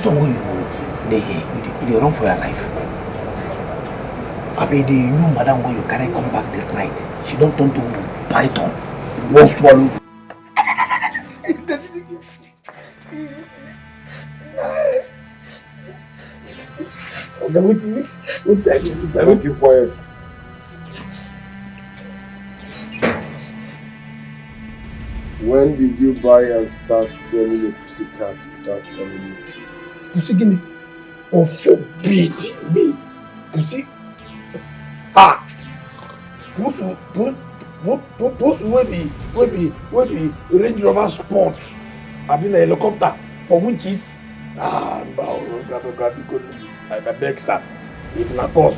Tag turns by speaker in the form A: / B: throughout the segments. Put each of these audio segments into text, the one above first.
A: someone you run for your life. I mean, the new madam when you carry come back this night, she don't turn to python. Won't swallow.
B: Keep quiet. When did you buy and start training a pussycat without telling me?
A: Pussy guinea? Oh, forbid me. Pussy. Ha! Pussy will be Range Rover Sport. I've been a helicopter for winches. I beg, sir. If na cause,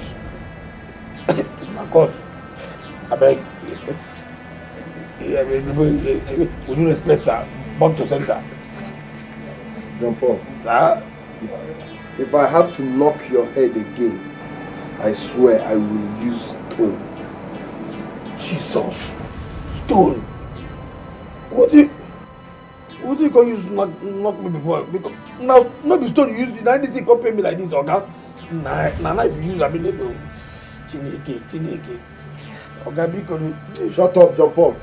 A: I beg. With due respect, sir. Back to center.
B: John Paul.
A: Sir?
B: If I have to knock your head again, I swear I will use stone.
A: Jesus. Stone? What do you can use knock me before? Because now not be stone you use. Now this thing can't pay me like this, okay? Now if you use I mean little Chineke. Okay, because
B: shut up, John Paul.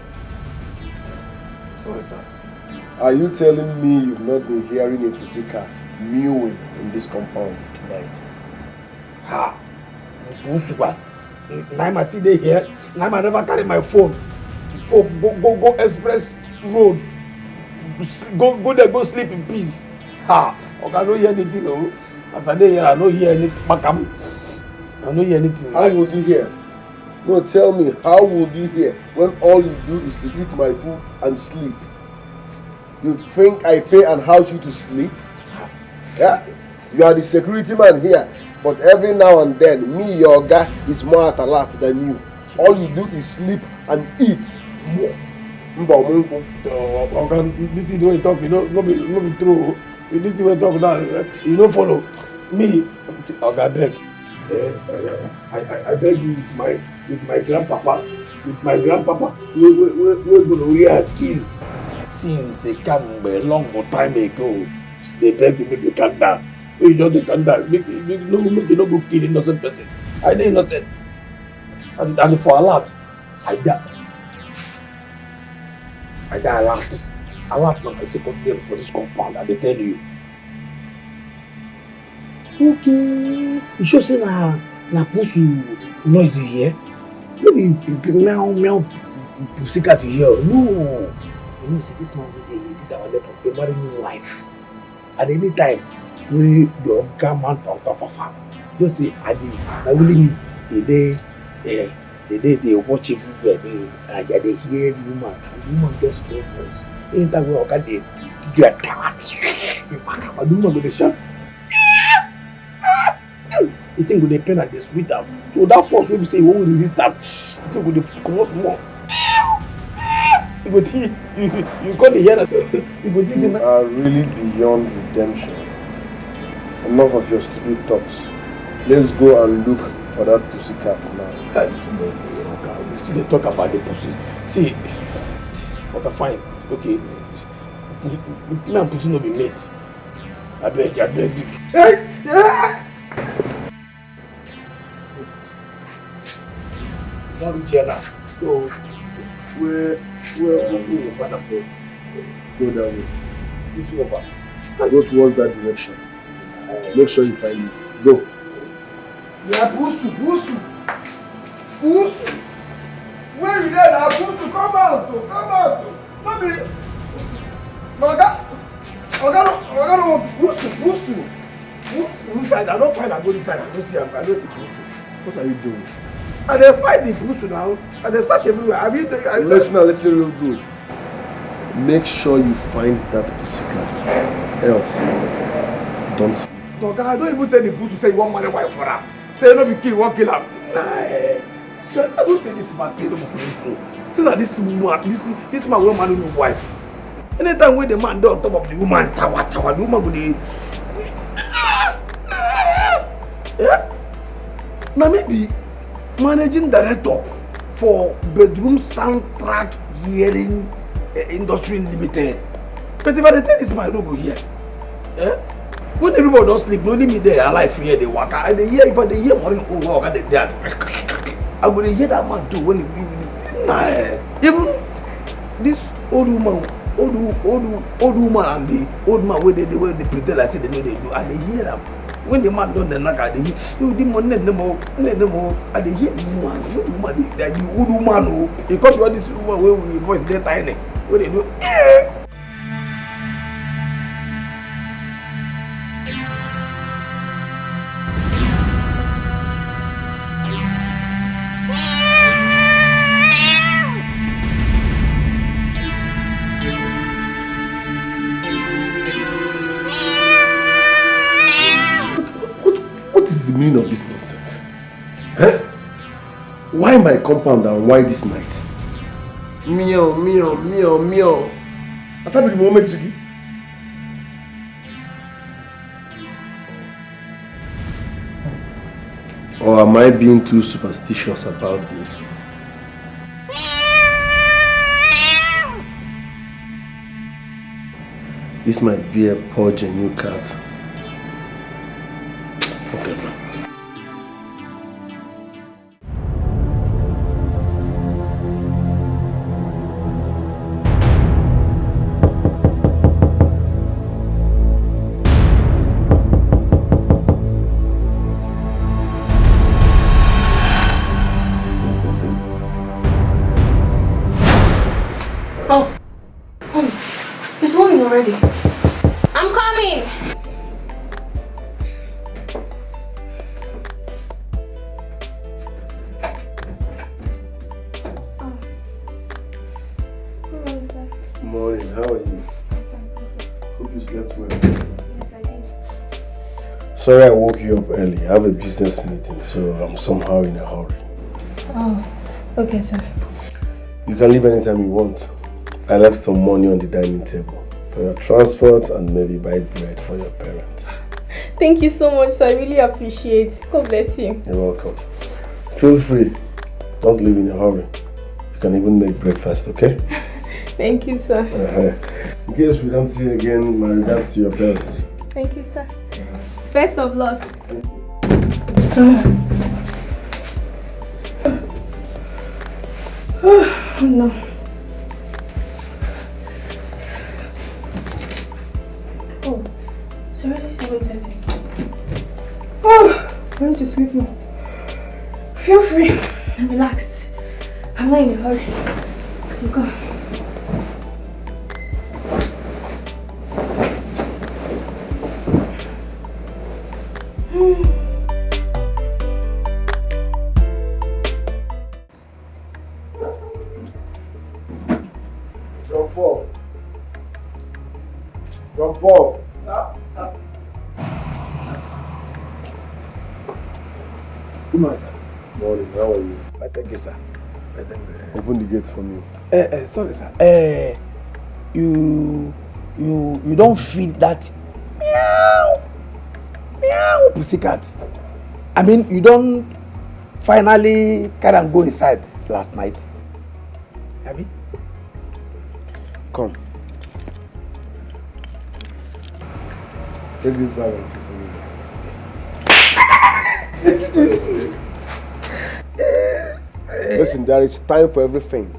A: Sorry, sir.
B: Are you telling me you've not been hearing a pussycat mewing in this compound tonight?
A: Ha! Now I see they here. Now I never carry my phone. Go express road. Go there, go sleep in peace. Ha! Okay, I don't hear anything. No. As I dey here, I don't hear anything. I don't hear anything.
B: How would you hear? No, tell me, how would you hear when all you do is to eat my food and sleep? You think I pay and house you to sleep? Yeah? You are the security man here, but every now and then, me, your guy, is more at alert than you. All you do is sleep and eat.
A: Okay, this is the way you talk, you know, no be true. This is the way you talk now, you don't follow me. Okay, I beg. I beg you with my grandpapa, we're gonna real kill. Since they come a long time ago, they beg you make you calm down. You just calm down. Make you no go kill innocent person. I dey innocent. And for a lot, I die a lot. A lot not my second name for this compound, I dey tell you. Okay. You sure say na pussy noise you hear? Maybe meow pussycat you hear. No. You know, say this man wey dey here, this our neighbor, dey marry new wife. At any time, we the oga man on top of am. You know say I dey na only me they watch everywhere. They hear the woman, and the woman gets strong voice. Anytime we oga dey give you a tap, you back up, and the woman go dey shout. The thing go dey pain and dey sweet am. So that force wey be say you won't resist am, the thing go dey comot more. You go think you call the hear that you go think.
B: You are really beyond redemption. Enough of your stupid talks. Let's go and look for that pussycat now.
A: We still dey talk about the pussy. See, okay, fine, okay. Me and pussy no be mate. I beg you. Now reach here now. So where will you find a boat?
B: Go that way.
A: This way over.
B: Go towards that direction. Make sure you find it. Go.
A: Yeah, pussy. Where you there now? Pussy, come out. No be. Oga, pussy. Which side? I don't find a good side. I don't see pussy.
B: What are you doing?
A: And they find the pussy now. And they search everywhere.
B: Listen real good. Make sure you find that pussycat. Else, don't sleep.
A: Oga, I don't even tell the pussy say you want marry wife for her. Say no be kill, you want kill her. Nah, I don't tell this man say no be pussy. See that this man will marry no wife. Anytime when the man dey on top of the woman, chawa, the woman go dey. Yeah? Now maybe managing director for bedroom soundtrack hearing industry limited. But if I tell this man no go here, When everybody don't sleep, only me there alive here, they walk out. And they hear, if I hear morning, oh, wow, they are. I will hear that man too when even this old woman and the old man where they pretend like say they know they do, and they hear them. When the man done the knock, they hear you the money no more, and they hear the woman, that the old woman who he come to this woman where we voice get tiny, where they do.
B: What is the meaning of this nonsense? Huh? Why my compound and why this night? Meow, meow, meow, meow. I thought the moment Jiggy. Or am I being too superstitious about this? This might be a poor genuine cat. Whatever.
C: It's morning already. I'm coming.
B: Morning, how are you? Hope you slept well.
C: Yes, I did.
B: Sorry I woke you up early. I have a business meeting, so I'm somehow in a hurry.
C: Oh, okay, sir.
B: You can leave anytime you want. I left some money on the dining table for your transport and maybe buy bread for your parents.
C: Thank you so much, sir. I really appreciate it. God bless you.
B: You're welcome. Feel free. Don't leave in a hurry. You can even make breakfast, okay?
C: Thank you, sir.
B: In case we don't see you again, my regards to your parents.
C: Thank you, sir. Best of luck. Oh, no. Oh, it's already 7:30. Oh, I want to sleep now. Feel free and relaxed. I'm not in a hurry. So go.
B: Jump up. Jump up.
A: Stop. Good morning, sir.
B: Morning, how are you?
A: Thank you, sir. Thank you, sir.
B: Open the gate for me.
A: Sorry, sir. You don't feel that meow pussycat. I mean, you don't finally carry and go inside last night. Have you?
B: Come. Take this bag and keep for me. Listen, there is time for everything.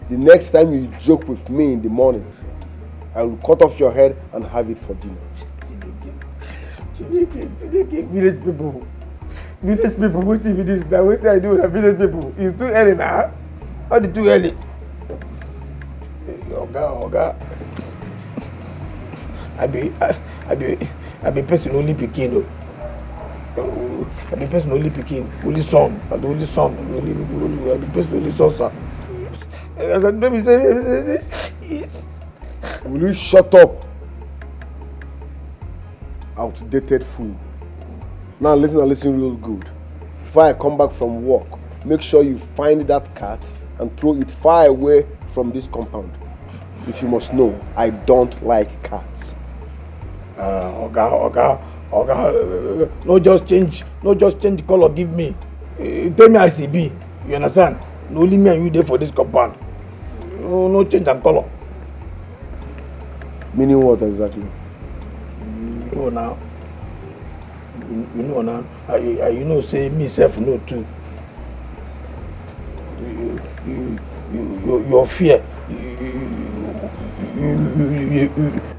B: The next time you joke with me in the morning, I will cut off your head and have it for dinner.
A: Village people, what if it is that what I do with the village people? It's too early now. How is too early? Oga. I be person only picking. I be person only picking. Only son. I be person only son, sir.
B: Will you shut up? Outdated fool. Now listen real good. Before I come back from work, make sure you find that cat and throw it far away from this compound. If you must know, I don't like cats.
A: Oga, no just change the color, give me. Tell me I see be. You understand? No only me and you there for this compound. No change and color.
B: Meaning what exactly?
A: Go now. You know now, you know say me self know too. Your fear,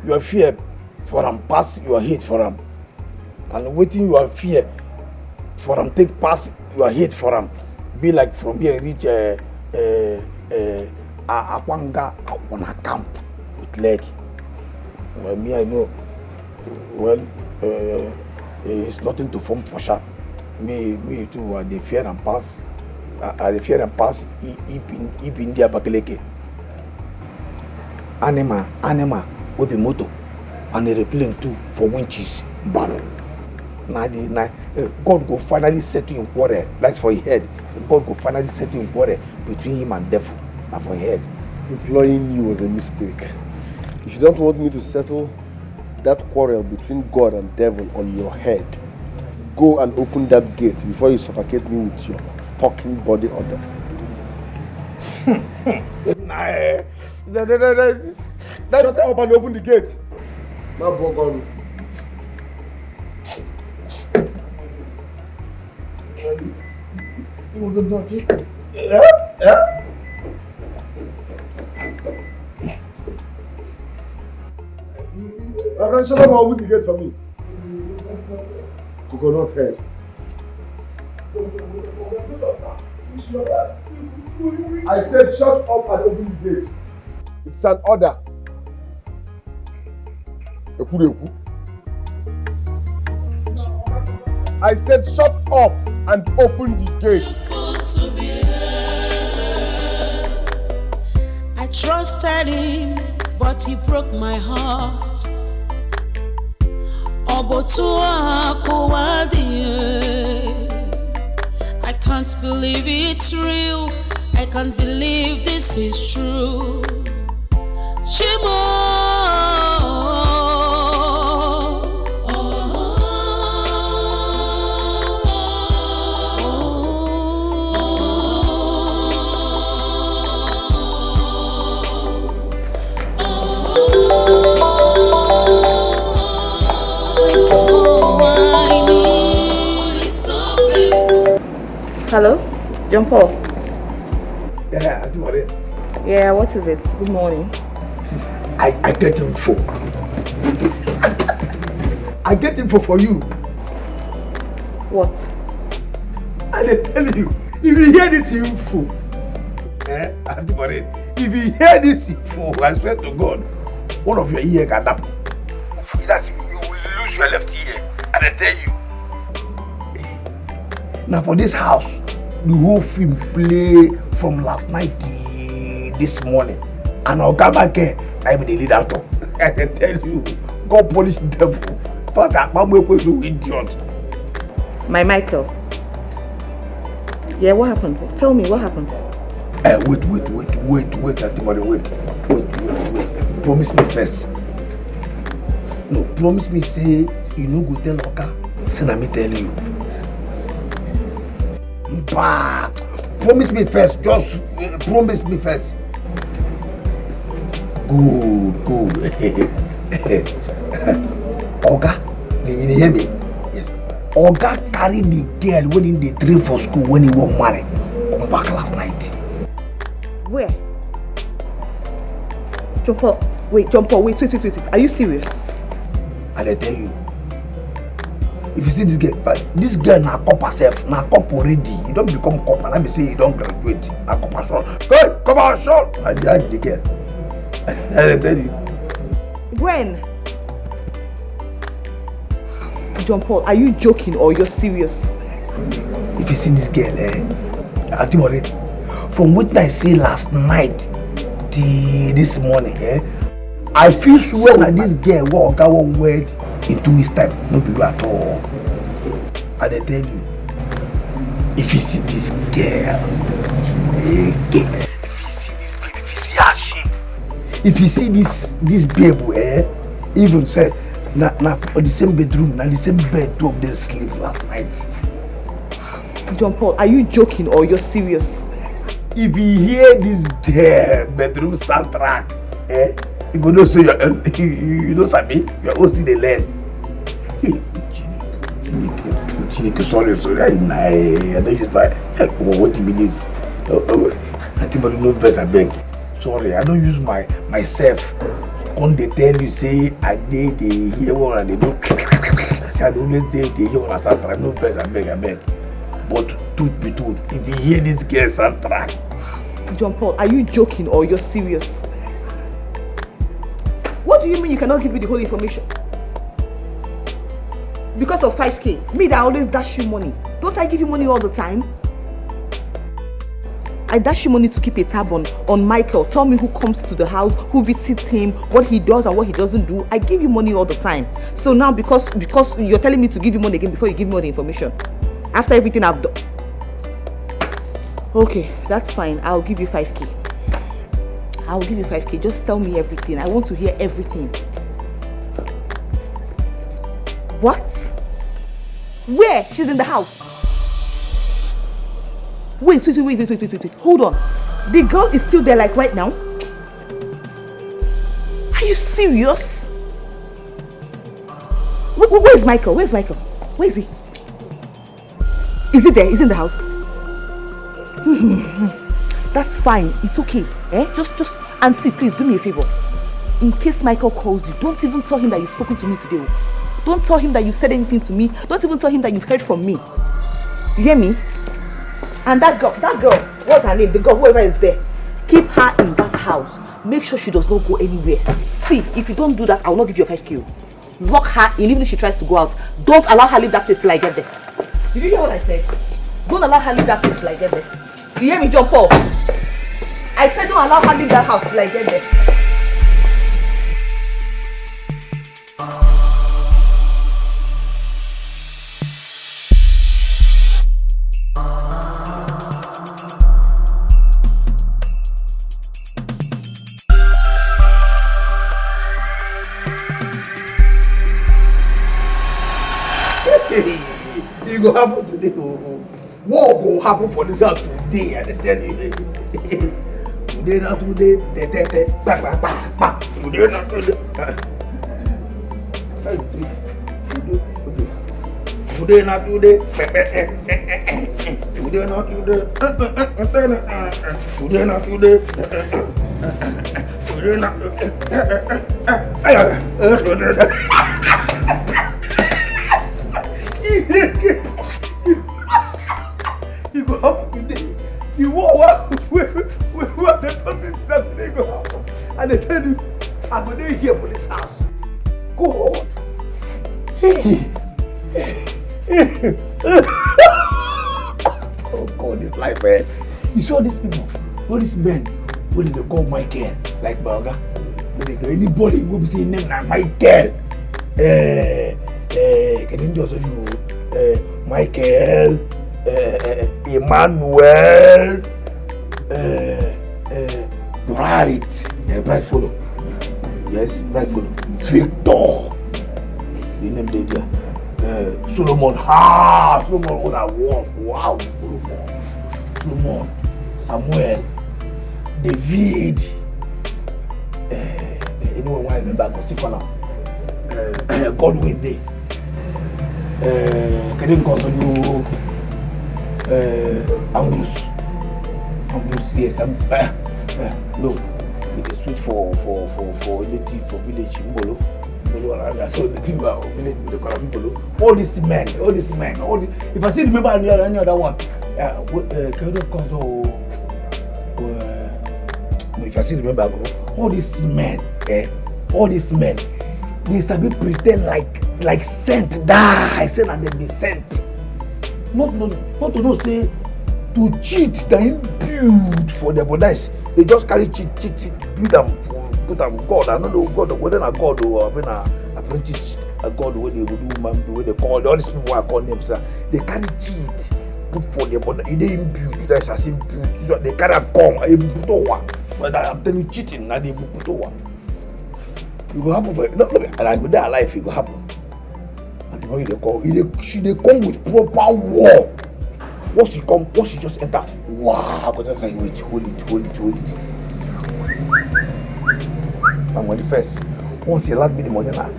A: your fear for them pass your hate for them, and waiting your fear for them take pass your hate for them. Be like from here reach Akwanga on a camp with leg. Well, me I know. Well, it's nothing to form for sharp. Me too. They fear and pass. I fear and pass. If India Bakeleke. Anima with the motor and the plane too for winches. But God go finally settle in quarrel. That's for his head. God go finally settle in quarrel between him and devil. And for his head.
B: Employing you was a mistake. If you don't want me to settle that quarrel between God and devil on your head, go and open that gate before you suffocate me with your fucking body odor. Shut up and open the gate. Now go on. Yeah? My friend, shut up and open the gate for me. Coconut head. I said shut up and open the gate. It's an order. I said shut up and open the gate.
D: I trusted him, but he broke my heart. I can't believe it's real. I can't believe this is true. Shimo.
C: Hello? John Paul?
A: Yeah, I do worry.
C: Yeah, what is it? Good morning.
A: I get info. I get info for you.
C: What?
A: And I tell you, if you hear this info, I do worry. If you hear this info, I swear to God, one of your ears can happen. You will lose your left ear. And I tell you. Now for this house, the whole film play from last night till this morning. And I'll come back here, I'm the lead actor. I tell you, God punish the devil. But I'm so idiot.
C: My Michael. Yeah, what happened? Tell me, what happened? Wait, Antimony, wait. Promise me first. No, promise me, say, you no go tell Oka. Say, let me tell you. Bah, promise me first, just promise me first. Good. Oga, did you hear me? Yes. Oga carried the girl when in the train for school when he was married. Come back last night. Where? John Paul, wait. Are you serious?
A: And I tell you, if you see this girl na cop herself, na cop already. You don't become cop and I be say you don't graduate. Na cop short. Hey, come on, short. I did the girl. And I tell you.
C: When? John Paul, are you joking or you're serious?
A: If you see this girl, Antimony, from what I say last night till this morning, I feel sure that this girl will go one word in 2 weeks' time. No be you at all. And I tell you, if you see this girl, if you see this baby, if you see her shape, if you see this baby, even say, na the same bedroom, na the same bed two of them sleep last night.
C: John Paul, are you joking or you're serious?
A: If you hear this bedroom soundtrack, you go know say you know Sabi, you're also the learn. Sorry, I don't use my. What to be this? I think I no verse I beg. Sorry, I don't use myself. When they tell you say I did the hear one and they do. I say I always did the hear one and soundtrack. No verse I beg. But truth be told, if you hear this girl soundtrack.
E: John Paul, are you joking or you're serious? What do you mean you cannot give me the whole information? Because of 5k? Me that always dash you money. Don't I give you money all the time? I dash you money to keep a tab on Michael. Tell me who comes to the house, who visits him, what he does and what he doesn't do. I give you money all the time. So now because you're telling me to give you money again before you give me all the information. After everything I've done. Okay, that's fine. I'll give you 5k. I'll give you 5k. Just tell me everything. I want to hear everything. What? Where? She's in the house. Wait. Hold on. The girl is still there like right now? Are you serious? Where's Michael? Where is he? Is he there? Is he in the house? That's fine. It's okay. Just Auntie, please do me a favor. In case Michael calls you, don't even tell him that you've spoken to me today. Don't tell him that you've said anything to me. Don't even tell him that you've heard from me. You hear me? And that girl, what's her name? The girl, whoever is there, keep her in that house. Make sure she does not go anywhere. See, if you don't do that, I will not give you a 5k. Lock her in, even if she tries to go out. Don't allow her leave that place till I get there. Did you hear what I said? Don't allow her leave that place till I get there. You hear me, John Paul? I said don't allow her leave that house till I get there.
A: It go happen today. What go happen for this house today? I tell you. Today not today. Today not today. Today not today. Today not today. Today not today. Today not You go happen today. You what the thought is that today go happen. And they tell you, I'm going to here for this house. God. Oh God, this life, man. You saw these people, all these men, what did they call Michael? Like Burger. Anybody will be saying name like Michael. Can you also do Michael, Emmanuel, Bright, Bright follow. Yes, Bright follow. Victor, the name they there. Solomon, Solomon what I was. Wow, Solomon, Samuel, David. Anyone want to remember? Because Godwin Day. Can you console you? Ambrose, yes. No, it is sweet for native for village Mbolo. So the thing about village with the Mbolo. All these men. If I still remember any other one, can you console? If I still remember, all these men, they sabi pretend like sent die. Say that they be sent. Not to know say to cheat them build for them, but that's they just carry cheat build them put them God. I don't know God whether a God or an apprentice a God the way they would do man the way they call all these people I call names. They carry cheat put for them, but they didn't build. That's as in build. So they carry a gun a put over. But I'm telling you cheating now they put over. It go happen for no, and I go there alive. It go happen. And the way they come, they come with proper war. Once she just enter, wow! But that's like wait, hold it. And when the first, once he allowed me the money now,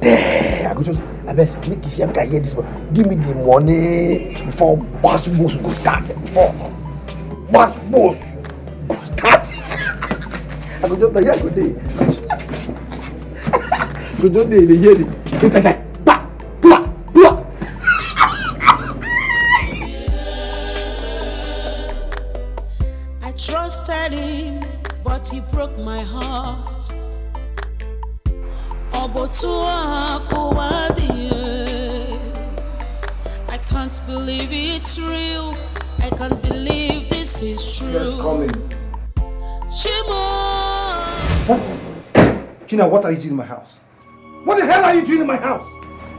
A: there I go just I best make you can hear this one. Give me the money before boss boss go start. Before boss boss go start. I go just hear go dey. Go just dey hear it. It's like pa pa pa.
D: I trusted him, but he broke my heart. I can't believe it's real. I can't believe this is true.
F: Yes, coming.
D: Shimo!
F: Gina, what are you doing in my house? What the hell are you doing in my house?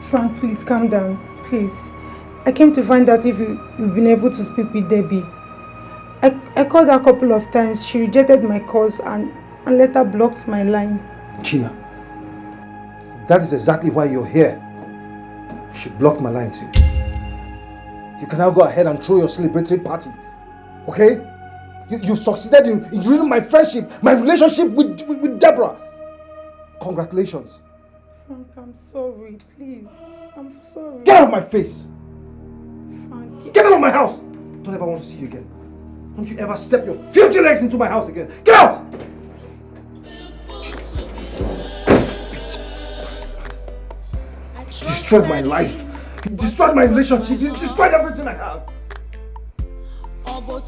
C: Frank, please calm down. Please. I came to find out if you've been able to speak with Debbie. I called her a couple of times. She rejected my calls and later blocked my line.
F: Gina, that is exactly why you're here. She blocked my line too. You can now go ahead and throw your celebratory party. Okay? You succeeded in ruining my friendship, my relationship with Deborah. Congratulations.
C: Frank, I'm sorry. Please. I'm sorry.
F: Get out of my face.
C: Frank,
F: Get out of my house. Don't ever want to see you again. Don't you ever step your filthy legs into my house again. Get out! You destroyed my life. You destroyed my relationship. You destroyed everything I have. I'll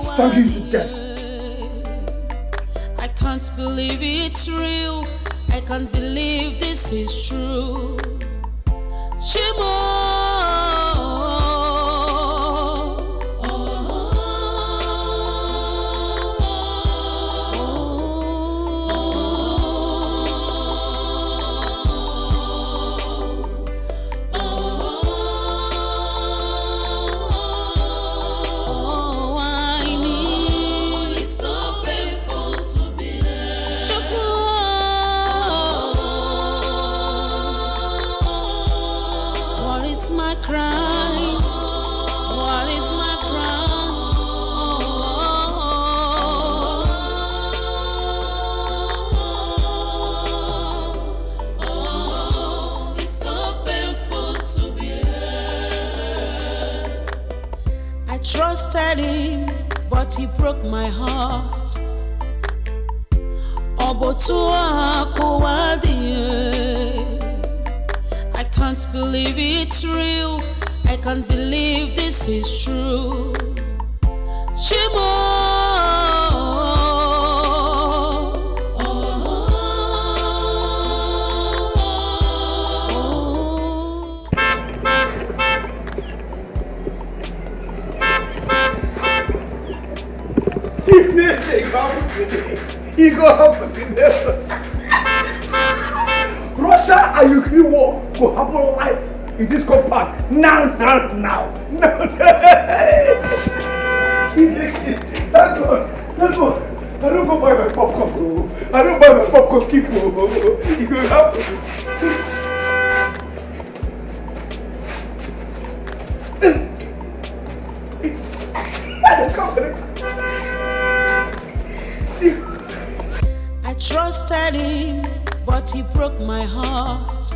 F: strangle you to death.
D: I can't believe it's real. I can't believe this is true. Shimo! Trusted him, but he broke my heart. I can't believe it's real. I can't believe this is true. Shimo!
F: He go happen today. Russia and Ukraine war go happen live in this compound. Now. That's good. I don't go buy my popcorn. I don't buy my popcorn. Keep going. It go happen.
D: I trusted him, but he broke my heart.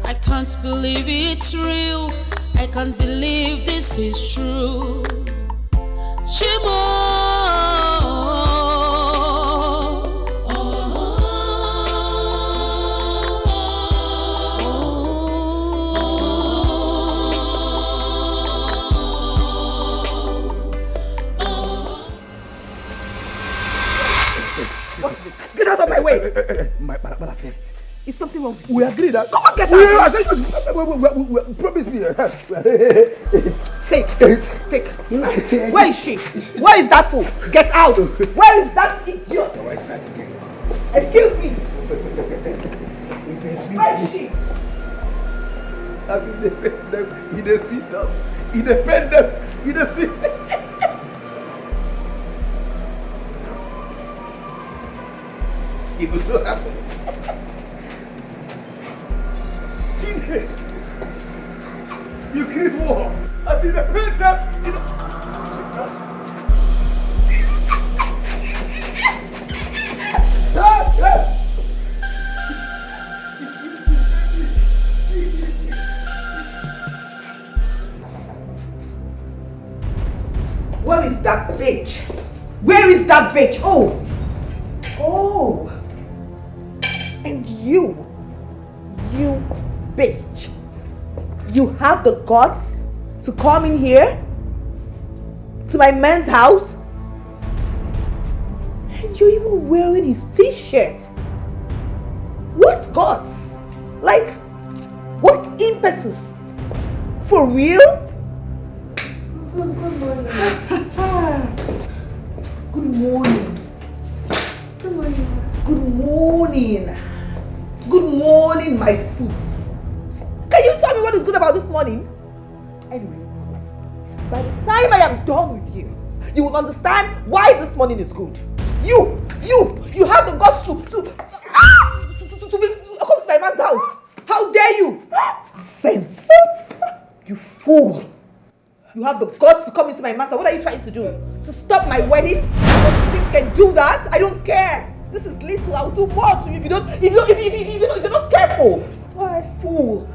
D: I can't believe it's real. I can't believe this is true. Shimo!
A: Get out of my way! Madam first.
E: Is something wrong with you?
A: We agree that. Come on, get out!
B: We promise me.
E: Take. Where is she? Where is that fool? Get out! Where is that idiot? Excuse me! Where is she?
A: As he defend them, he defeat us. He defend them, he defeat. It will not happen. Chile, you create war. As he defend them, he defeat us.
E: Where is that bitch? Where is that bitch? Oh! Oh! And you bitch, you have the guts to come in here to my man's house and you're even wearing his t-shirt. What guts? Like, what impetus? For real?
C: Good morning.
E: Good morning.
C: Good morning.
E: Good morning. Good morning, my foods. Can you tell me what is good about this morning? Anyway, by the time I am done with you, you will understand why this morning is good. You have the guts to come to my man's house. How dare you? Sense. You fool. You have the guts to come into my man's house. What are you trying to do? To stop my wedding? You think you can do that? I don't care. This is little. I'll do more to you if you're not careful. Why, fool?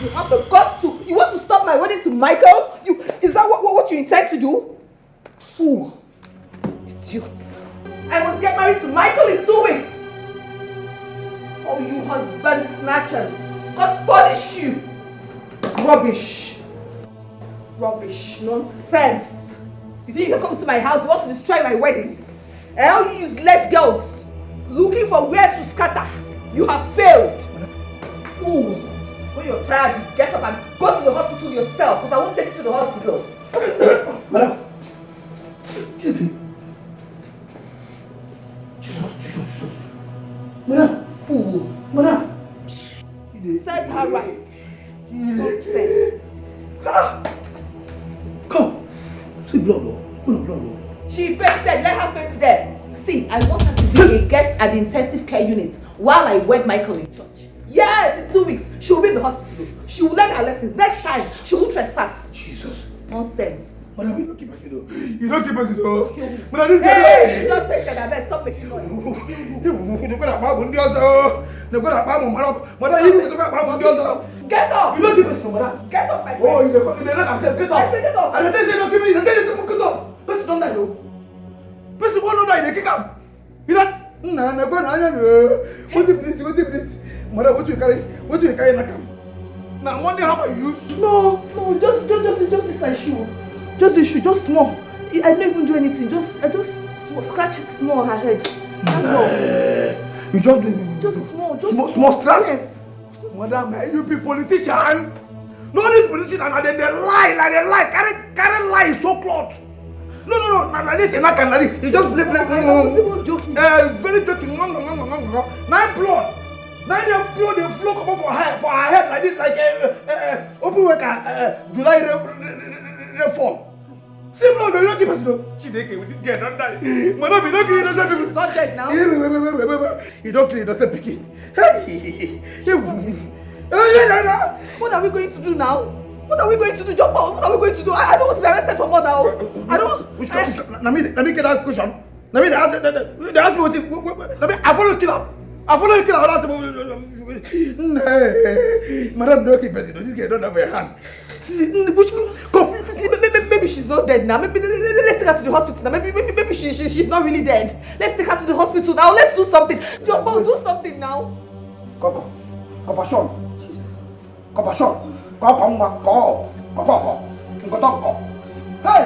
E: You have the guts to. You want to stop my wedding to Michael? Is that what you intend to do? Fool. Idiot. I must get married to Michael in 2 weeks. Oh, you husband snatchers. God punish you. Rubbish. Rubbish. Nonsense. You think you can come to my house? You want to destroy my wedding? All you useless girls looking for where to scatter. You have failed. Fool. When you're tired, you get up and go to the hospital yourself because I won't take you to the hospital.
A: Madam. Madam.
E: Fool.
A: Madam.
E: Says her right. Nonsense.
A: Come. See blood. Blood.
E: She fainted. Let her faint there. See, I want her to be a guest at the intensive care unit while I wed Michael in church. Yes, in 2 weeks. She will be in the hospital. She will learn her lessons. Next time, she will trespass.
A: Jesus.
E: Nonsense.
A: Madam, you don't keep us though. You don't keep us though. Madam, this guy.
E: Hey, she just fainted. I beg. Stop making noise. Get up.
A: You don't keep us though, madam.
E: Get up, my friend.
A: Oh, you don't upset. Get up.
E: I said get up.
A: I don't say no keep me. You don't get up. Person don't die though. Person won't die. They kick up. You don't. Nah, go on. What do you please? Madam, what do you carry? What do you carry in the camp? Now, one day how about you?
E: No, just this my shoe. Just the shoe, just small. I don't even do anything. I just scratch small on her head. That's all.
A: You just do
E: just small,
A: small scratch.
E: Yes.
A: Madam, you be politician. No, this politician and they lie. Carry lie so close. No. Now this is not can. You just play.
E: I was even joking.
A: Very joking. 9 blood. 9 blood they flow come up for her head like this, like open worker July rainfall. See blood, you don't keep us no. Chideke with this girl don't die. Madam, you don't kill innocent people.
E: She's not dead now.
A: You don't kill innocent pikin. Hey.
E: What are we going to do now? What are we going to do, Jump out? What are we going to do? I don't want to be arrested for murder. I don't.
A: Which let me get that question. Let me ask me what I follow kill. I follow you kill. Madam, don't keep person. This girl don't have a hand.
E: Maybe she's not dead now. Maybe let's take her to the hospital now. Maybe she's not really dead. Let's take her to the hospital now. Let's do something. Jump out, do something now.
A: Compassion. Hey,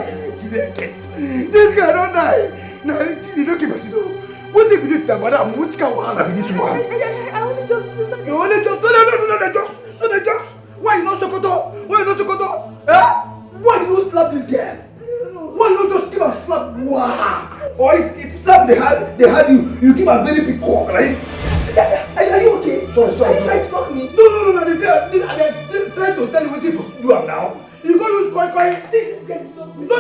A: this guy don't die. No, you don't keep us. What if this time, madam? Which can be this one?
E: I only just.
A: You only just. No, just. Why you not Sokoto? Eh? Why you not slap this girl? Why you not just give her slap? Wow. Or if slap they had you give her very big cock, right? Are you okay? Sorry.
E: Are you trying to talk me?
A: No. They're trying to tell you what you do now. You go use coin.
E: See, this girl is not me.
A: No.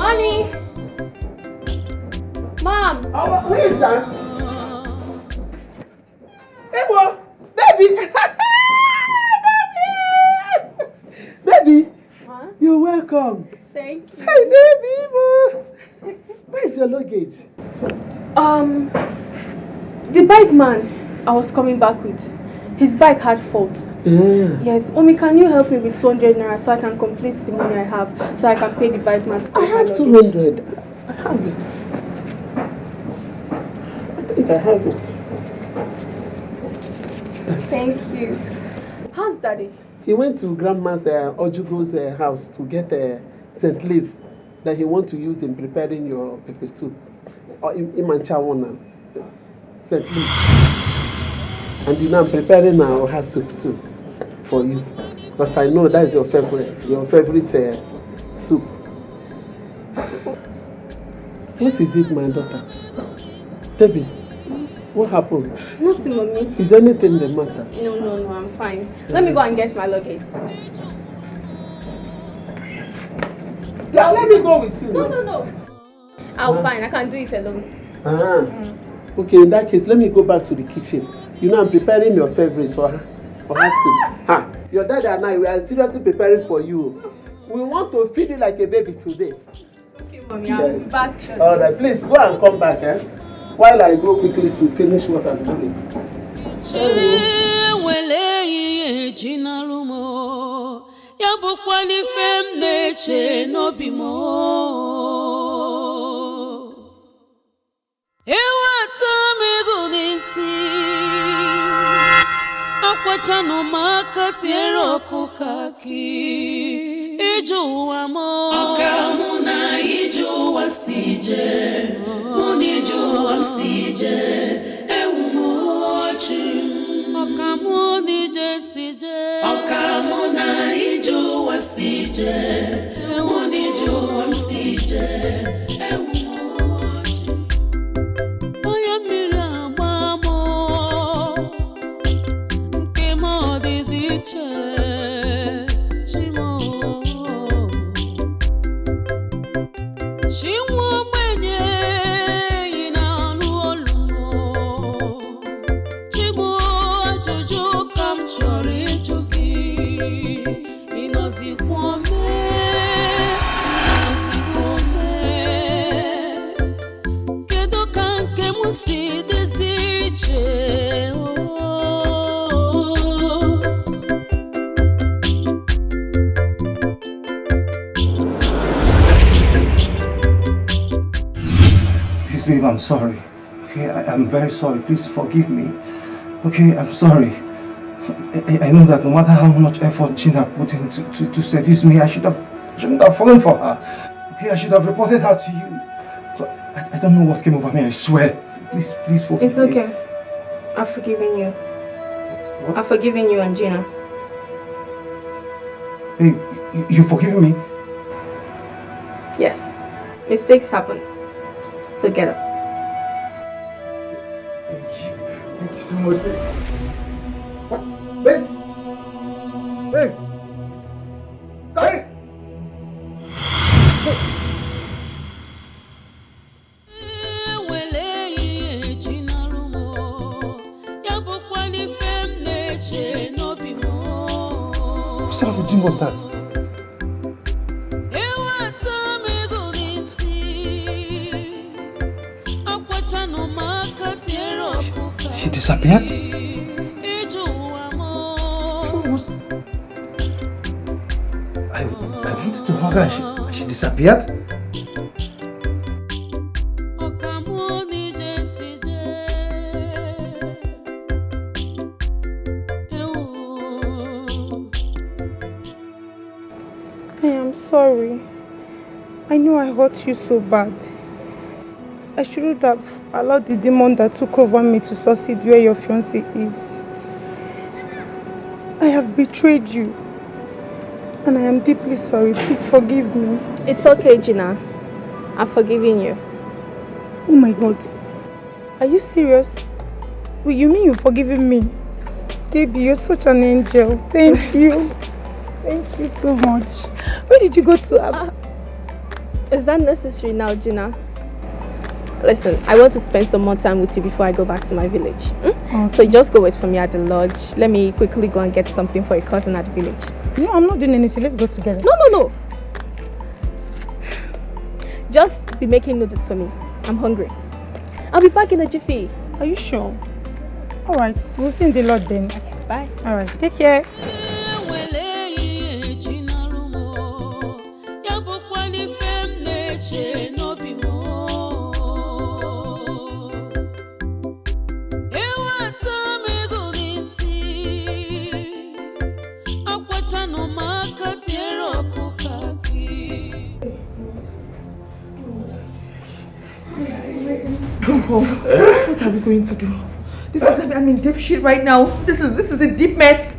C: Honey! Mom!
G: Oh, who is that? Ebo! Baby! Baby!
C: Huh?
G: You're welcome.
C: Thank you.
G: Hey, baby! Ebo! Where is your luggage?
C: The bike man I was coming back with, his bike had fault. Yes, Omi, can you help me with 200 naira so I can complete the money I have, so I can pay the bike man to pay
G: I
C: my
G: have
C: luggage?
G: 200. I have it. I think I have it.
C: Thank you. How's Daddy?
G: He went to Grandma's Ojugo's house to get St. Leaf that he wants to use in preparing your pepper soup. Or Imanchawana, St. Leaf. And you know I'm preparing our Oha soup too for you. Because I know that is your favorite soup. What is it, my daughter? Debbie, what happened?
C: Nothing, Mommy.
G: Is anything the matter?
C: No, I'm fine. Let me go and get my luggage.
G: Yeah, let me go with you.
C: No. I'm fine. I can do it alone.
G: Okay, in that case, let me go back to the kitchen. You know, I'm preparing your favorite Oha soup. Your dad and I, we are seriously preparing for you. We want to feed you like a baby today.
C: Okay, Mommy, I'll be back shortly.
G: Alright, please go and come back, while I go quickly to finish what I'm doing.
D: Akwachano maka tiero kukaki ijuwa mo Okamuna ijuwa sije Muni juwa sije Ewumochi Okamuni je sije Okamuna ijuwa sije Muni juwa sije Ewumochi Oya mira mamo See this
F: Babe, I'm sorry. Okay, I'm very sorry. Please forgive me. Okay, I'm sorry. I know that no matter how much effort Gina put in to seduce me, I shouldn't have fallen for her. Okay, I should have reported her to you. So I don't know what came over me, I swear. Please forgive me.
C: It's okay. I've forgiven you.
F: What?
C: I've forgiven you and Gina.
F: Babe, you forgiven me?
C: Yes. Mistakes happen. So get up.
F: Thank you so much, babe. What? Babe? Babe? Hey! What sort of a dream was that? She disappeared? I wanted to hug her and she disappeared?
H: I am sorry. I know I hurt you so bad. I shouldn't have allowed the demon that took over me to succeed where your fiancé is. I have betrayed you. And I am deeply sorry. Please forgive me.
C: It's okay, Gina. I've forgiven you.
H: Oh my God. Are you serious? Wait, you mean you've forgiven me? Baby, you're such an angel. Thank you. Thank you so much. Where did you go to?
C: Is that necessary now, Gina? Listen, I want to spend some more time with you before I go back to my village. Okay. So just go wait for me at the lodge. Let me quickly go and get something for your cousin at the village.
H: No, I'm not doing anything. Let's go together.
C: No. Just be making noodles for me. I'm hungry. I'll be back in a jiffy.
H: Are you sure? Alright, we'll see in the lodge then.
C: Okay, bye.
H: Alright, take care.
E: What are we going to do? This is, I'm in deep shit right now. This is a deep mess.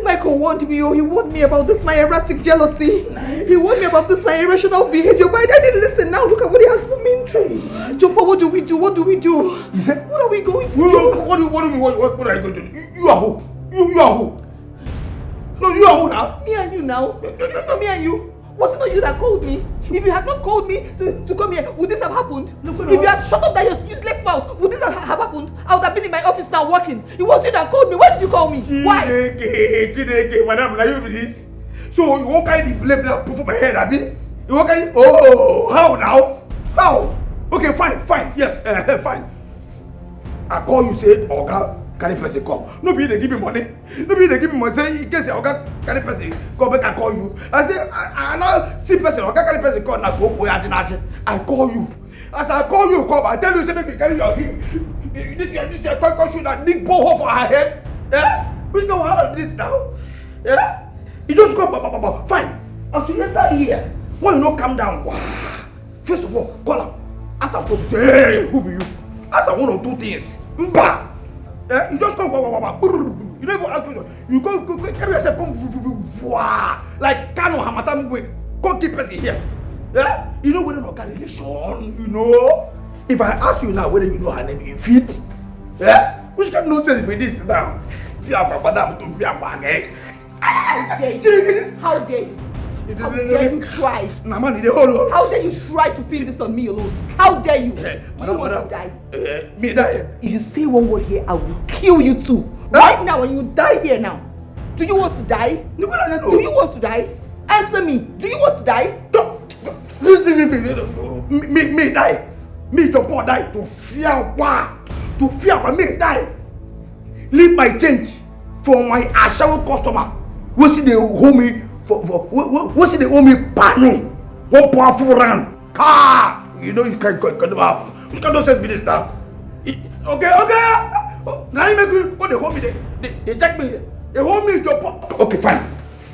E: Michael warned me, he warned me about this, my erratic jealousy. He warned me about this, my irrational behavior, but I didn't listen. Now look at what he has put me into. Jumper, what do we do? What do we do?
A: He said,
E: what are we going to do?
A: What do you mean? What are you going to do? You are who? You are who? No, you are who now?
E: Me and you now. It's not me and you. Was it not you that called me? If you had not called me to come here, would this have happened? If you had shut up that your useless mouth, would this have happened? I would have been in my office now working. It was you that called me. Why did you call me? Why?
A: Chineke, madam, now you this. So you won't carry the blame now put my head, Abi? You won't carry? Oh, how now? How? Okay, fine. Yes, fine. I call you, say, Oga, carry person come. Nobody they give me money. Nobody they give me money. Say, in case Oga carry person come back, I call you. I say, I now see person, Oga carry person come, now go I call you. As I call you, come. I tell you, say, make you carry your head. This your tongue shoot that dig bore hole for her head. Yeah? Which go out of this now? Yeah? You just go, fine. As you enter here, why you not calm down? Wow. First of all, call him. As I'm supposed to say, hey, who be you? As I want to do things. Mba. You just go, you never ask questions. You go carry yourself, like Kano Hamatam way. Go keep person here. Yeah? You know whether or not relation, you know? If I ask you now whether you know her name, you fit? Yeah? Which kind of nonsense be this now?
E: How dare you? How dare you? How dare you try? How dare you try to pin this on me alone? How dare you? Do you want to die?
A: Me die?
E: If you say one word here, I will kill you too. Right now, and you die here now. Do you want to die? Do you want to die? Answer me. Do you want to die?
A: Me die. Me your poor die. To fear what? To fear what? Me die. Leave my change for my ashawo customer. We see they owe me we see they owe me panu. 1 powerful rand. Car. You know you can't have. You can't say this now. Okay. Now you make you what they hold me. They check me. They hold me your poor. Okay, fine.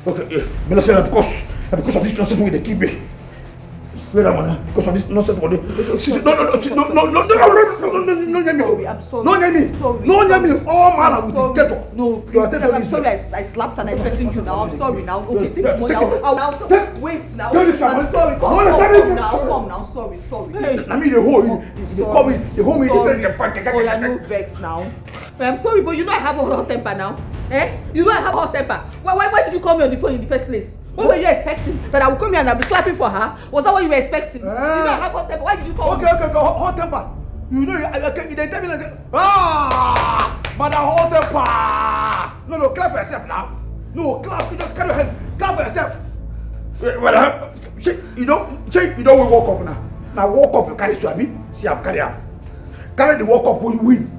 A: Okay, but because of this nonsense they keep me. Wait a minute, because of this nonsense for the
E: no, I'm sorry.
A: No, me. All man will get up.
E: No, I'm sorry. I slapped and I threatened you now. I'm sorry now. Okay, take the money. I'll wait now. I'm sorry. Come now. Sorry.
A: I mean the whole the whole me.
E: Oh, you're no vex now. I'm sorry, but you know I have a hot temper now. You know I have a hot temper. Why did you call me on the phone in the first place? What were you expecting? That I would come here and I'll be clapping for her? Was that what you were expecting? You know I have hot temper. Why did you call me?
A: Okay, hot temper. You know, they tell me like, madam, hot temper. No, clap for yourself now. No, clap. You just carry your hand. Clap for yourself. You don't walk up now. Now walk up, you carry Swami. See, I'm carry up. Carry the walk up when you win.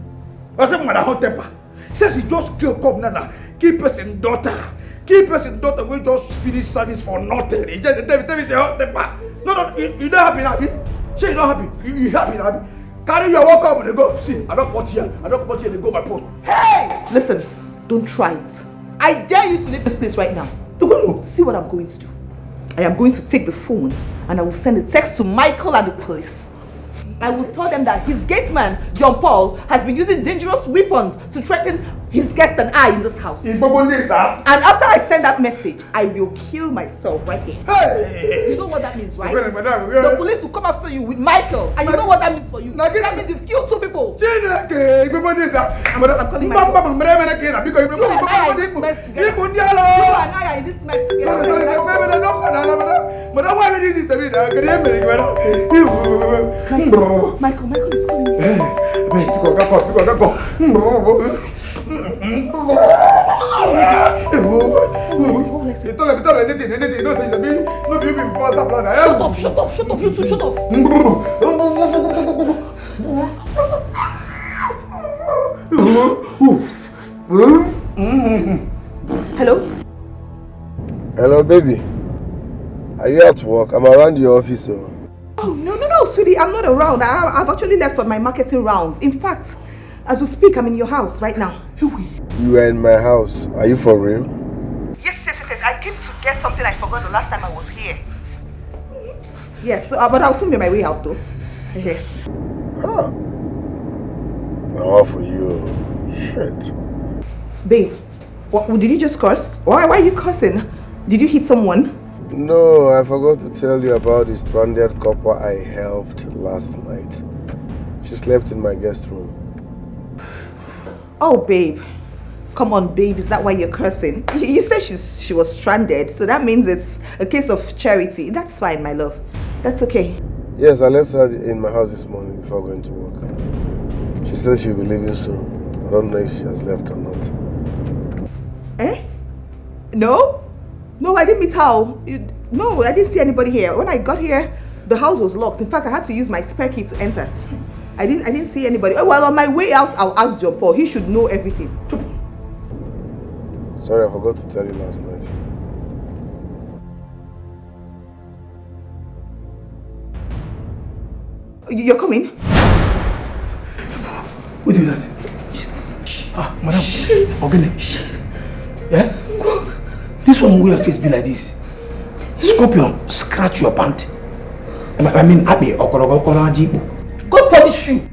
A: I said, madam, hot temper. Says you just kill come now. Keep us in daughter. Keep us in daughter. We just finish service for nothing. He just tell me say hot temper. No, you don't happy. Say you don't happy. You happy. Carry your walk up and they go. See, I don't put here. They go my post.
E: Hey! Listen, don't try it. I dare you to leave this place right now. Look, see what I'm going to do. I am going to take the phone and I will send a text to Michael and the police. I will tell them that his gate man, John Paul, has been using dangerous weapons to threaten his guest than I in this house. And after I send that message, I will kill myself right here.
A: Hey!
E: You know what that means, right? The police will come after you with Michael. And you know what that means for you? That means you've killed 2 people. I'm calling Michael. You and I are in this mess together. Michael is calling me. Shut up, you two, shut up. Hello?
B: Hello, baby. Are you at work? I'm around your office.
E: Oh, no, sweetie, I'm not around. I've actually left for my marketing rounds. In fact, as we speak, I'm in your house right now.
B: You are in my house. Are you for real?
E: Yes. I came to get something I forgot the last time I was here. Yes, but I'll soon be on my way out though. Yes.
B: Huh. Now for you. Shit.
E: Babe, what did you just curse? Why are you cursing? Did you hit someone?
B: No, I forgot to tell you about the stranded couple I helped last night. She slept in my guest room.
E: Oh, babe. Come on, babe. Is that why you're cursing? You said she was stranded, so that means it's a case of charity. That's fine, my love. That's okay.
B: Yes, I left her in my house this morning before going to work. She said she'll be leaving soon. I don't know if she has left or not.
E: Eh? No, I didn't meet her. No, I didn't see anybody here. When I got here, the house was locked. In fact, I had to use my spare key to enter. I didn't see anybody. Oh, well, on my way out, I'll ask John Paul. He should know everything.
B: Sorry, I forgot to tell you last night.
E: You're coming?
A: Who did that?
E: Jesus.
A: Madam. Ogene. Yeah? This one will your face be like this. Scorpion, scratch your pant. I mean, Abby, Okoro Jibo.
E: God punish you.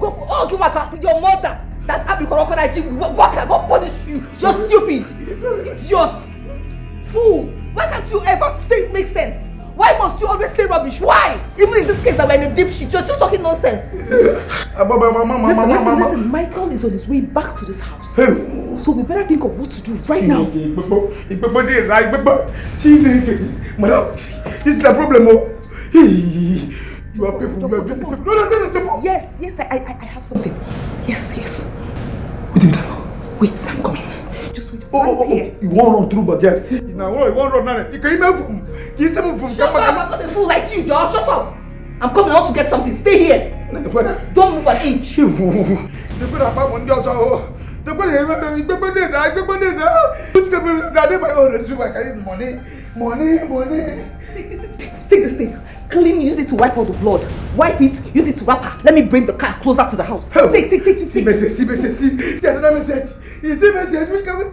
E: Your mother. That's Abby Korokona Jibo. God punish you. You're stupid. Idiot. Fool. Why can't you ever say it makes sense? Why must you always say rubbish? Why? Even in this case that we're in a deep shit, you're still talking nonsense. Listen, Michael is on his way back to this house. So we better think of what to do right now.
A: Madam, this is the problem. You are people.
E: No. Yes, I have something. Yes.
A: What did that?
E: Wait, I'm coming. Just wait. Here.
A: You won't run through backyard. You won't run now. You can even from. Shut up! I'm
E: not a fool like you, George. Shut up! I'm coming out to get something. Stay here. Don't move an inch. Money. Take this thing. Clean, use it to wipe all the blood. Wipe it, use it to wrap her. Let me bring the car closer to the house. Take.
A: See message. See another message. You see message which coming.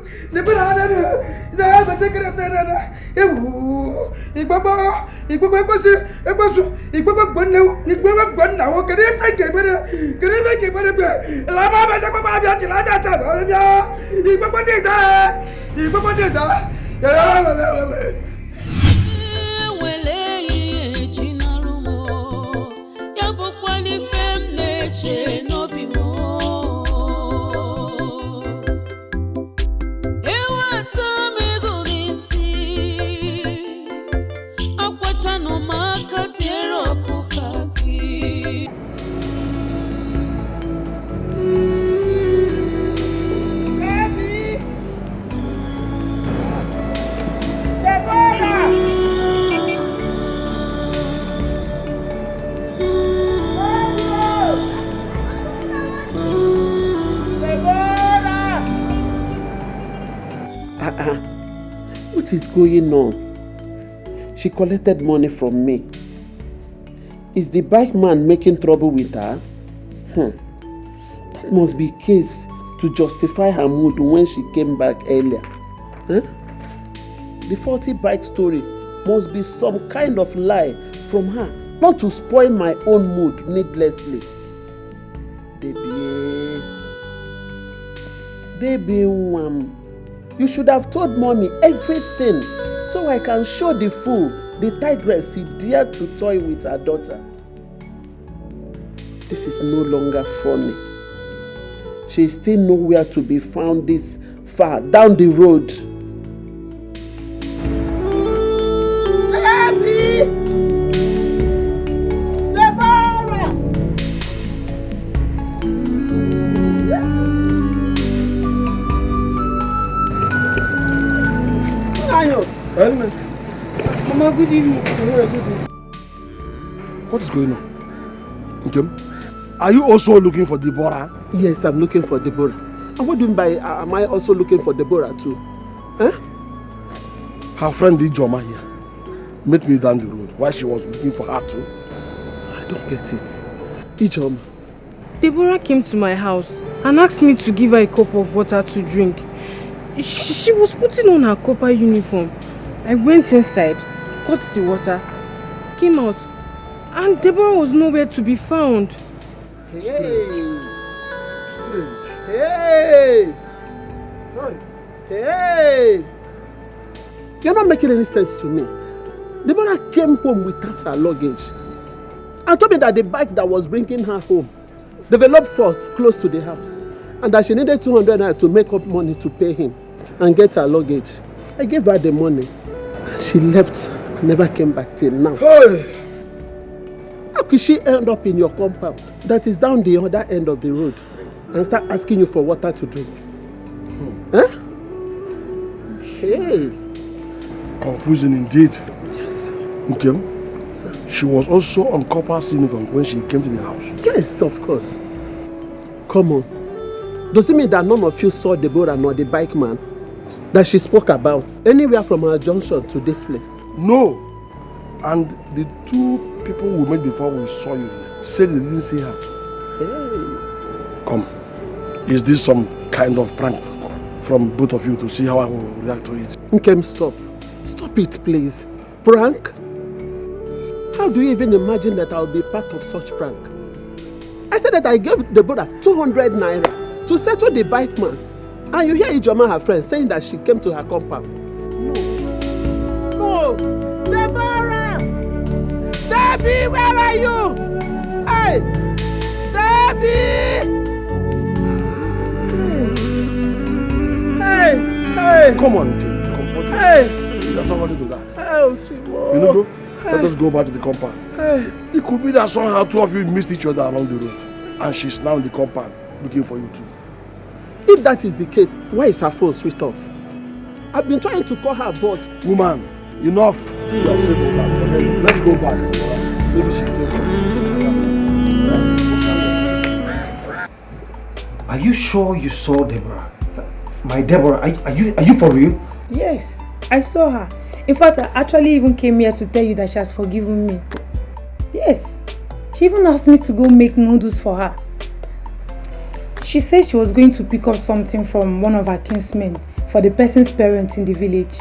G: What is going on? She collected money from me. Is the bike man making trouble with her? That must be a case to justify her mood when she came back earlier. The faulty bike story must be some kind of lie from her, not to spoil my own mood needlessly. Debbie. Debbie, you should have told mommy everything so I can show the fool, the tigress he dared to toy with her daughter. This is no longer funny. She is still nowhere to be found this far down the road. Debbie! Deborah!
H: Mama, good evening.
B: What is going on? Okay. Are you also looking for Deborah?
G: Yes, I'm looking for Deborah. And what do you mean by am I also looking for Deborah too? Huh?
B: Her friend Ijoma here met me down the road while she was looking for her too.
G: I don't get it. Ijoma.
H: Deborah came to my house and asked me to give her a cup of water to drink. She was putting on her copper uniform. I went inside, got the water, came out, and Deborah was nowhere to be found.
G: Hey! Hey! Hey! You're not making any sense to me. Deborah came home without her luggage and told me that the bike that was bringing her home developed fault close to the house and that she needed 200 naira to make up money to pay him and get her luggage. I gave her the money. She left and never came back till now.
B: Hey!
G: How could she end up in your compound that is down the other end of the road and start asking you for water to drink? Huh? Hey!
B: Confusing indeed.
G: Yes.
B: Okay. She was also on Copper's uniform when she came to the house.
G: Yes, of course. Come on. Does it mean that none of you saw Deborah nor the bike man that she spoke about anywhere from our junction to this place?
B: No. And the two people we met before we saw you said they didn't see her.
G: Hey.
B: Come. Is this some kind of prank from both of you to see how I will react to it?
G: Okay, stop. Stop it, please. Prank? How do you even imagine that I'll be part of such prank? I said that I gave Deborah 200 naira to settle the bike man. And you hear Ijoma, her friend, saying that she came to her compound. No. No. Deborah! Debbie, where are you? Hey! Debbie! Hey! Hey!
B: Come on,
G: Hey!
B: there's nobody to that.
G: Oh, Timo.
B: You know, let us go back to the compound.
G: Hey!
B: It could be that somehow two of you missed each other along the road. And she's now in the compound looking for you too.
G: If that is the case, why is her phone switched off? I've been trying to call her, but...
B: Woman, enough. You have said all that. Okay, let's go back. Maybe she came.
F: Are you sure you saw Deborah? My Deborah, are you for real?
H: Yes, I saw her. In fact, I actually even came here to tell you that she has forgiven me. Yes, she even asked me to go make noodles for her. She said she was going to pick up something from one of her kinsmen for the person's parents in the village.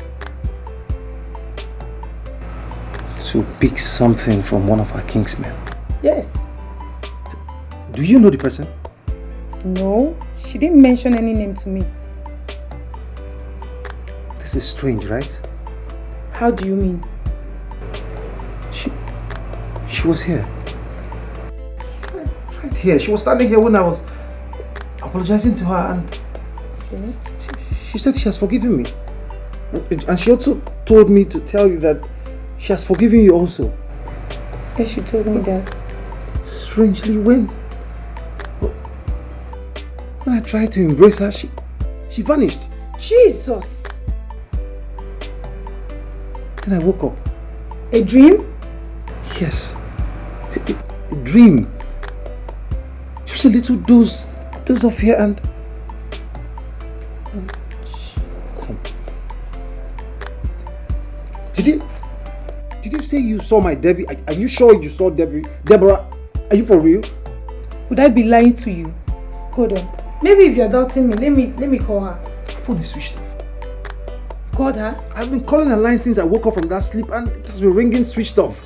F: To pick something from one of her kinsmen?
H: Yes.
F: Do you know the person?
H: No, she didn't mention any name to me.
F: This is strange, right?
H: How do you mean?
F: She was here. Right here. She was standing here when I was apologizing to her, and she said she has forgiven me. And she also told me to tell you that she has forgiven you also.
H: Yes, she told me that.
F: Strangely, when I tried to embrace her, she vanished.
H: Jesus!
F: Then I woke up.
H: A dream?
F: Yes. A dream. Just a little dose of fear and... Come. Did you say you saw my Debbie? Are you sure you saw Debbie? Deborah, are you for real?
H: Would I be lying to you? Hold on. Maybe if you're doubting me, let me call her.
F: Phone is switched off.
H: Called her?
F: I've been calling her line since I woke up from that sleep and it has been ringing switched off.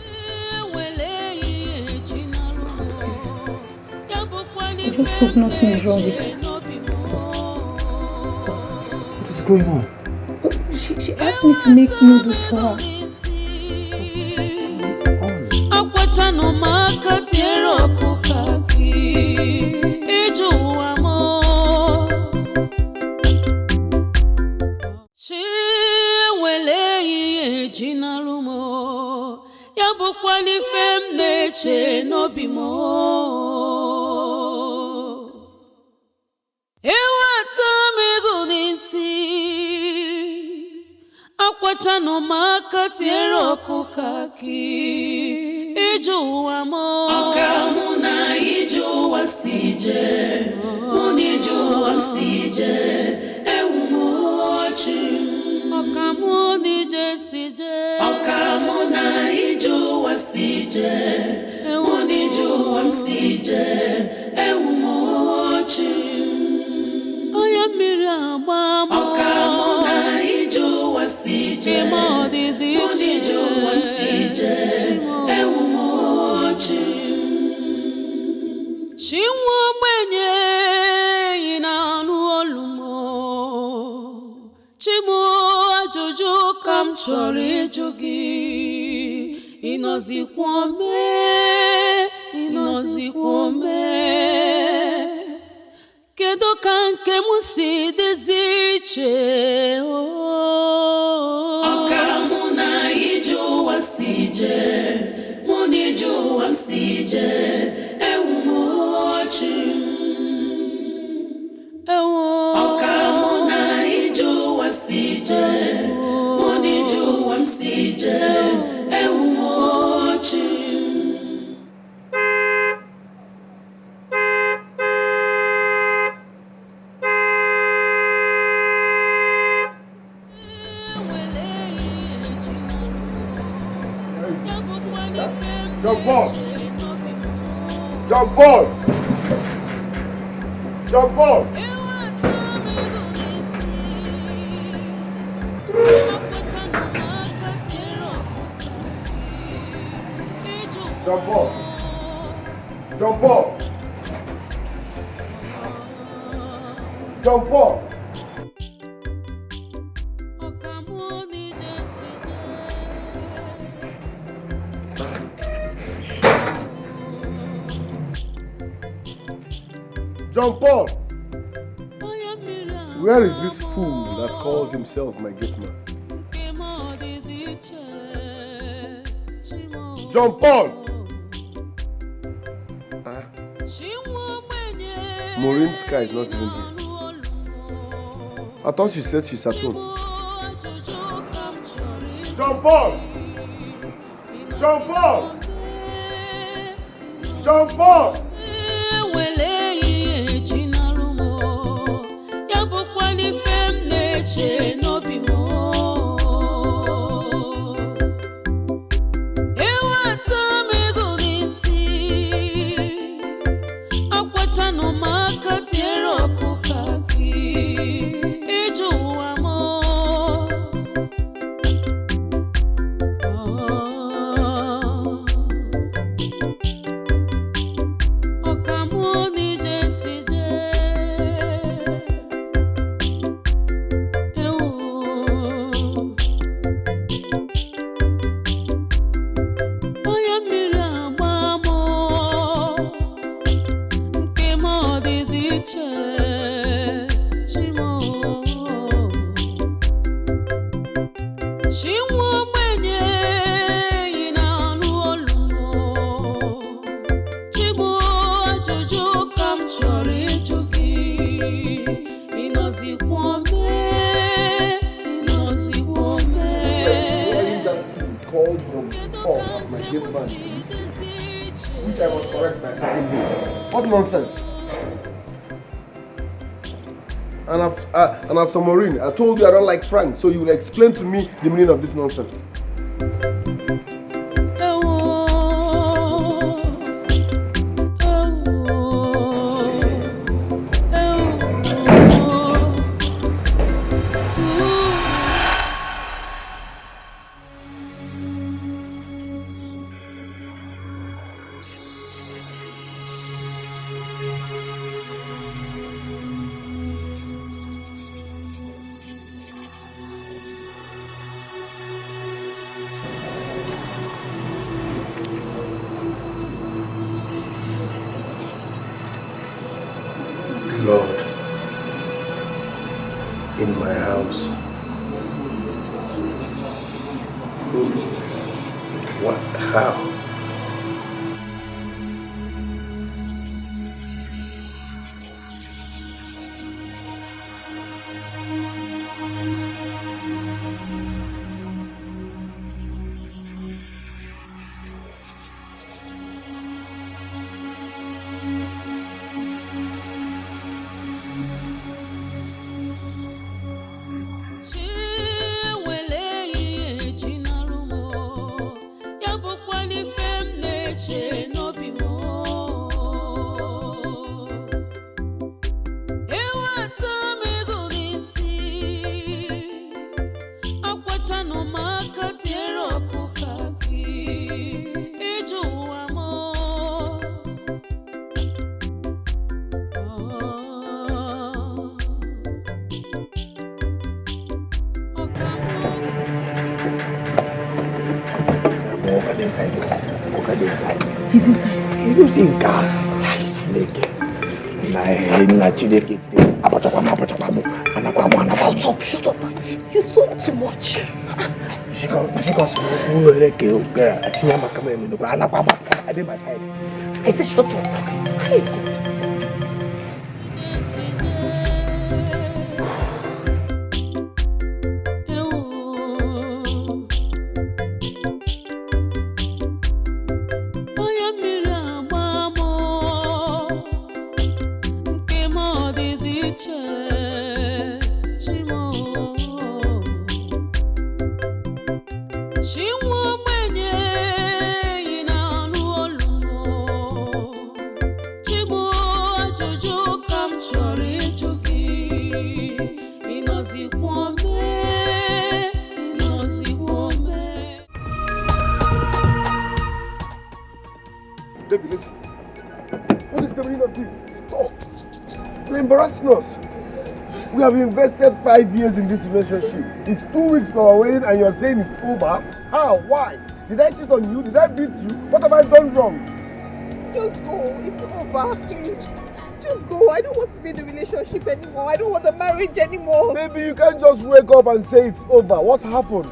H: I just hope nothing is wrong with her.
F: going on?
H: She asked me to make noodles for her.
D: Akwachano maka tiero kukaki iju wamo okamuna iju wasije muniju wasije ewumochi okamuni jesije okamuna iju wasije muniju wasije ewumochi oya miraba okamuna iju wasije muniju wasije ewumochi chinwo menye inanu olumo chimu ajuju kam chori jugi inozikwome kedo kanke musi deziche okamuna iju wasije muniju wasije ewumochi okamuna iju wasije muniju wasije ewumochi.
B: Jump ball! Jump ball! Jump ball! Jump ball! Jump ball! Jump ball! Jump ball! Where is this fool that calls himself my gate man? Jump ball! Maureen Sky is not even here. I thought she said she's at home. Jump ball! Jump ball! Jump ball! Which I was correct by saying him. What nonsense! And as for Maureen, I told you I don't like Frank, so you will explain to me the meaning of this nonsense. blood in my house. What? How?
H: He's inside.
A: You see, God,
E: Shut up. You talk too much. I said shut up. Hey, God.
B: Baby, listen. What is the meaning of this? Stop. You're embarrassing us. We have invested 5 years in this relationship. It's 2 weeks to our wedding and you're saying it's over? How? Why? Did I cheat on you? Did I beat you? What have I done wrong?
E: Just go. It's over, please. Just go. I don't want to be in the relationship anymore. I don't want the marriage anymore.
B: Maybe you can't just wake up and say it's over. What happened?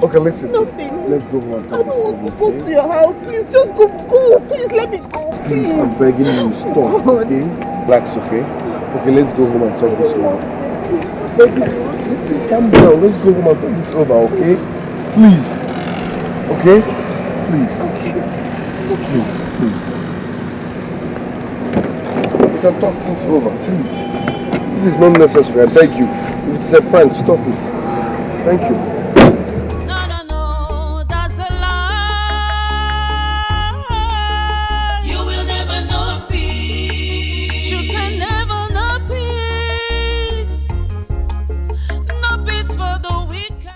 B: Okay, listen.
E: Nothing.
B: Let's go home and talk.
E: I don't want to go to your house. Please, just go. Go. Please, let me go.
B: Please, I'm begging you, stop, okay? Relax, okay? Okay, let's go home and talk this over. Baby, listen, calm down. Let's go home and talk this over, okay? Please. Okay? Please.
E: Okay.
B: Please, please. We can talk things over, please. This is not necessary, I beg you. If it's a prank, stop it. Thank you.